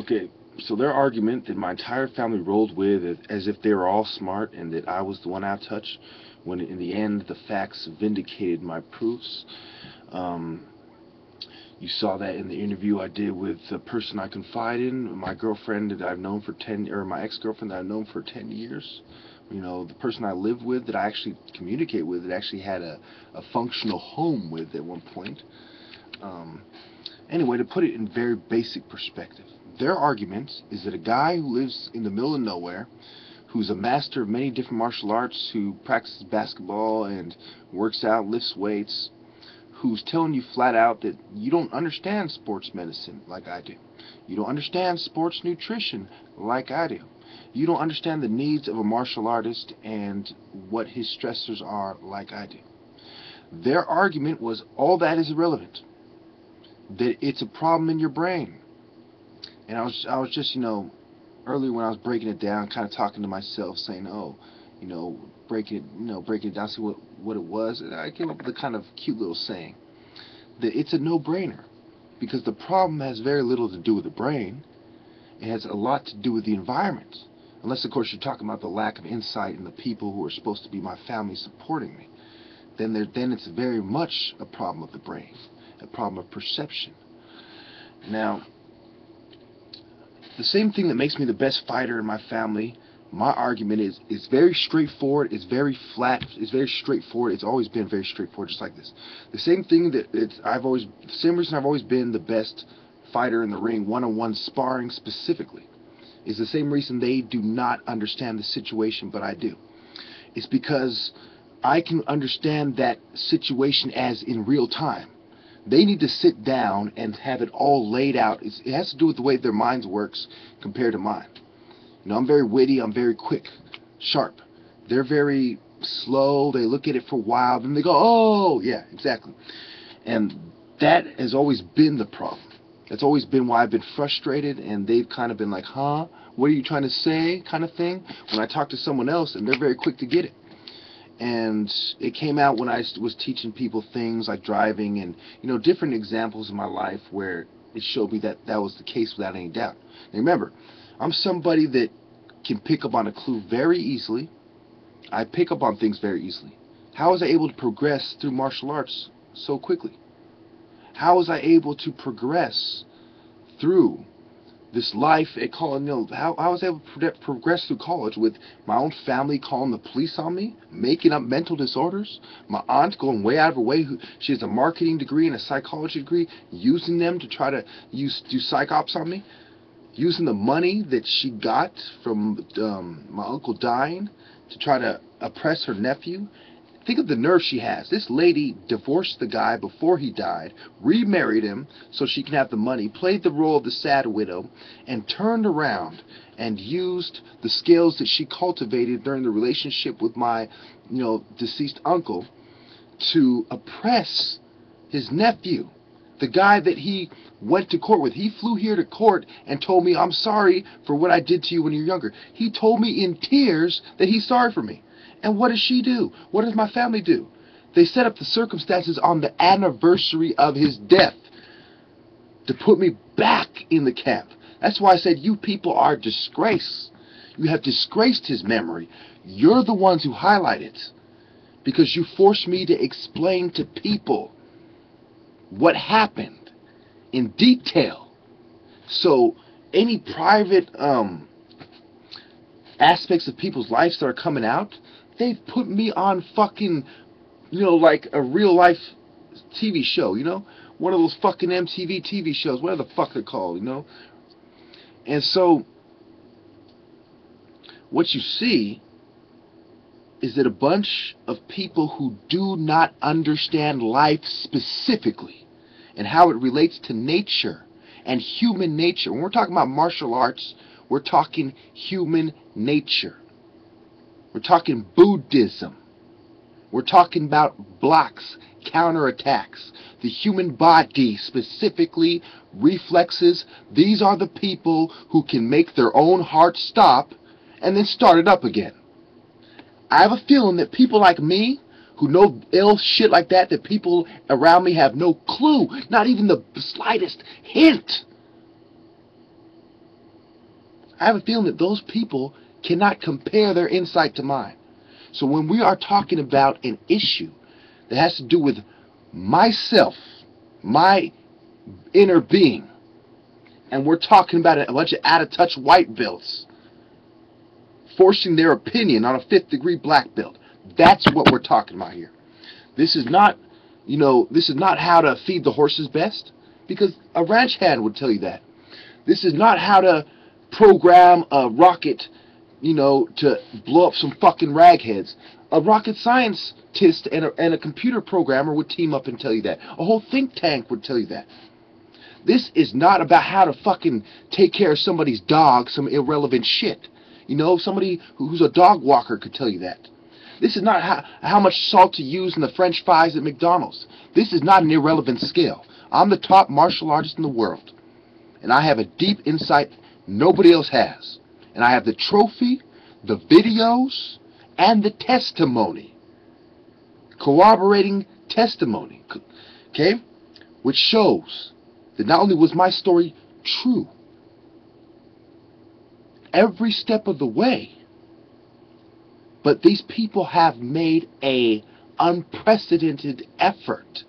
Okay, so their argument that my entire family rolled with as if they were all smart and that I was the one out of touch, when in the end the facts vindicated my proofs. Um, you saw that in the interview I did with the person I confide in, my girlfriend that I've known for 10, or my ex-girlfriend that I've known for 10 years. You know, the person I live with, that I actually communicate with, that actually had a functional home with at one point. Um, Anyway, to put it in very basic perspective, their argument is that a guy who lives in the middle of nowhere, who's a master of many different martial arts, who practices basketball and works out, lifts weights, who's telling you flat out that you don't understand sports medicine like I do. You don't understand sports nutrition like I do. You don't understand the needs of a martial artist and what his stressors are like I do. Their argument was all that is irrelevant, that it's a problem in your brain. And I was just, earlier when I was breaking it down, kind of talking to myself, saying, oh, breaking it down, see what it was. And I came up with a kind of cute little saying that it's a no-brainer, because the problem has very little to do with the brain. It has a lot to do with the environment. Unless, of course, you're talking about the lack of insight in the people who are supposed to be my family supporting me. Then it's very much a problem of the brain, a problem of perception. Now, the same thing that makes me the best fighter in my family, my argument is very straightforward, it's very flat, it's very straightforward, it's always been very straightforward, just like this. The same thing that the same reason I've always been the best fighter in the ring, one-on-one sparring specifically, is the same reason they do not understand the situation, but I do. It's because I can understand that situation as in real time. They need to sit down and have it all laid out. It has to do with the way their minds works compared to mine. I'm very witty, I'm very quick, sharp. They're very slow, they look at it for a while, then they go, oh, yeah, exactly. And that has always been the problem. That's always been why I've been frustrated, and they've kind of been like, huh, what are you trying to say, kind of thing, when I talk to someone else, and they're very quick to get it. And it came out when I was teaching people things like driving and, different examples in my life where it showed me that that was the case without any doubt. Now remember, I'm somebody that can pick up on a clue very easily. I pick up on things very easily. How was I able to progress through martial arts so quickly? How was I able to progress through this life at college? How I was able to progress through college with my own family calling the police on me, making up mental disorders, my aunt going way out of her way, she has a marketing degree and a psychology degree, using them to try to do psych ops on me, using the money that she got from my uncle dying to try to oppress her nephew. Think of the nerve she has. This lady divorced the guy before he died, remarried him so she can have the money, played the role of the sad widow, and turned around and used the skills that she cultivated during the relationship with my, deceased uncle to oppress his nephew, the guy that he went to court with. He flew here to court and told me, I'm sorry for what I did to you when you were younger. He told me in tears that he's sorry for me. And what does she do? What does my family do? They set up the circumstances on the anniversary of his death to put me back in the camp. That's why I said you people are a disgrace. You have disgraced his memory. You're the ones who highlight it, because you forced me to explain to people what happened in detail. So any private aspects of people's lives that are coming out, they've put me on fucking, like a real life TV show, one of those fucking MTV TV shows, whatever the fuck they're called, And so what you see is that a bunch of people who do not understand life specifically and how it relates to nature and human nature. When we're talking about martial arts, we're talking human nature. We're talking Buddhism. We're talking about blocks, counterattacks, the human body, specifically reflexes. These are the people who can make their own heart stop and then start it up again. I have a feeling that people like me, who know ill shit like that people around me have no clue, not even the slightest hint I have a feeling that those people cannot compare their insight to mine. So when we are talking about an issue that has to do with myself, my inner being, and we're talking about a bunch of out-of-touch white belts forcing their opinion on a fifth-degree black belt, that's what we're talking about here. This is not, this is not how to feed the horses best, because a ranch hand would tell you that. This is not how to program a rocket, to blow up some fucking ragheads. A rocket scientist and a computer programmer would team up and tell you that. A whole think tank would tell you that. This is not about how to fucking take care of somebody's dog, some irrelevant shit. Somebody who's a dog walker could tell you that. This is not how much salt to use in the French fries at McDonald's. This is not an irrelevant skill. I'm the top martial artist in the world. And I have a deep insight nobody else has. And I have the trophy, the videos, and the testimony. Corroborating testimony. Okay? Which shows that not only was my story true, every step of the way, but these people have made a unprecedented effort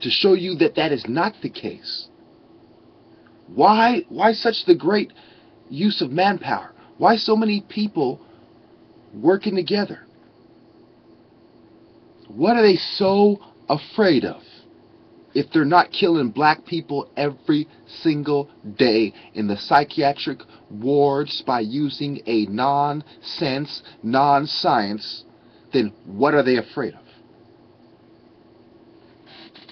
to show you that that is not the case. Why such the great use of manpower? Why so many people working together? What are they so afraid of if they're not killing black people every single day in the psychiatric wards by using a nonsense, non-science? Then what are they afraid of?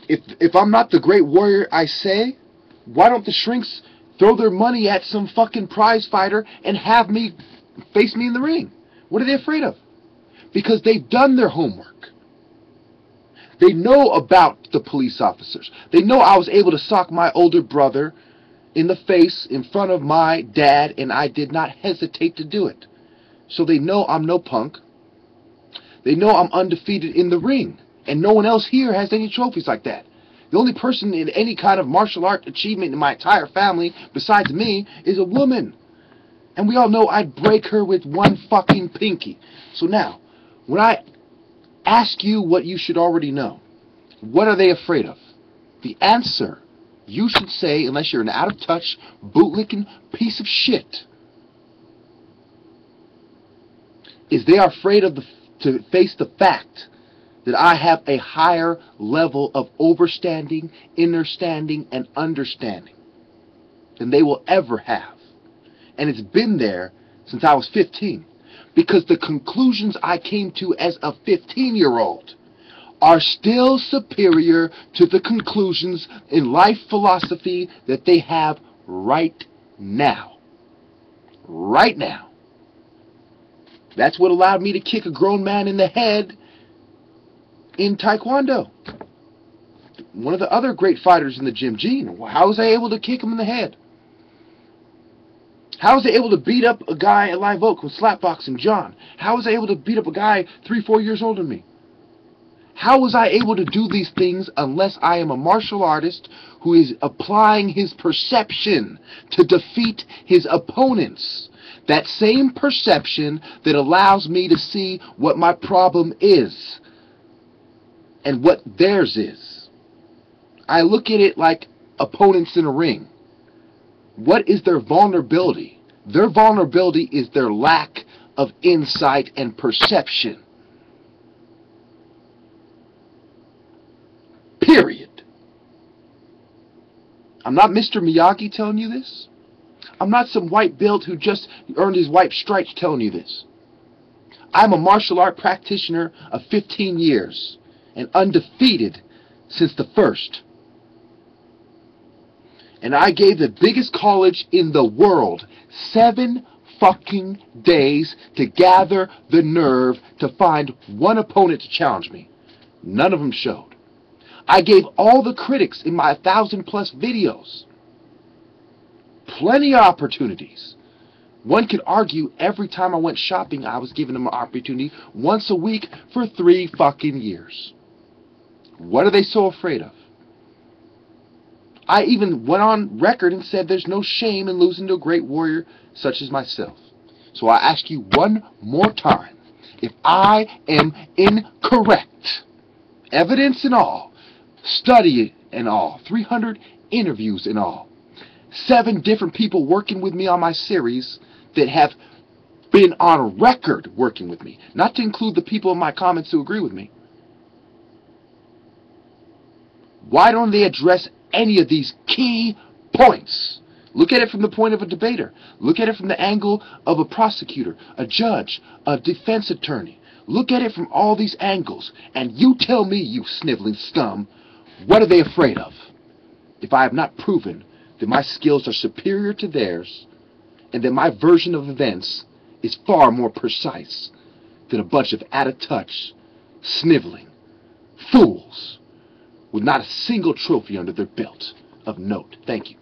If I'm not the great warrior I say, why don't the shrinks throw their money at some fucking prize fighter and have me face me in the ring? What are they afraid of? Because they've done their homework. They know about the police officers. They know I was able to sock my older brother in the face in front of my dad, and I did not hesitate to do it. So they know I'm no punk. They know I'm undefeated in the ring, and no one else here has any trophies like that. The only person in any kind of martial art achievement in my entire family, besides me, is a woman. And we all know I'd break her with one fucking pinky. So now, when I ask you what you should already know, what are they afraid of? The answer, you should say, unless you're an out-of-touch, bootlicking piece of shit, is they are afraid of to face the fact that I have a higher level of overstanding, understanding, and understanding than they will ever have. And it's been there since I was 15. Because the conclusions I came to as a 15-year-old are still superior to the conclusions in life philosophy that they have right now. Right now. That's what allowed me to kick a grown man in the head in Taekwondo. One of the other great fighters in the gym, Gene. How was I able to kick him in the head? How was I able to beat up a guy at Live Oak with slapboxing, John? How was I able to beat up a guy 3-4 years older than me? How was I able to do these things unless I am a martial artist who is applying his perception to defeat his opponents? That same perception that allows me to see what my problem is and what theirs is. I look at it like opponents in a ring. What is their vulnerability? Their vulnerability is their lack of insight and perception. Period. I'm not Mr. Miyagi telling you this. I'm not some white belt who just earned his white stripes telling you this. I'm a martial art practitioner of 15 years and undefeated since the first. And I gave the biggest college in the world 7 fucking days to gather the nerve to find one opponent to challenge me. None of them showed. I gave all the critics in my 1,000+ videos plenty of opportunities. One could argue every time I went shopping, I was giving them an opportunity once a week for 3 fucking years. What are they so afraid of? I even went on record and said there's no shame in losing to a great warrior such as myself. So I ask you one more time, if I am incorrect, evidence and all, study and all, 300 interviews and all, 7 different people working with me on my series that have been on record working with me, not to include the people in my comments who agree with me. Why don't they address any of these key points? Look at it from the point of a debater. Look at it from the angle of a prosecutor, a judge, a defense attorney. Look at it from all these angles, and you tell me, you sniveling scum, what are they afraid of? If I have not proven that my skills are superior to theirs, and that my version of events is far more precise than a bunch of out-of-touch, sniveling fools with not a single trophy under their belt of note. Thank you.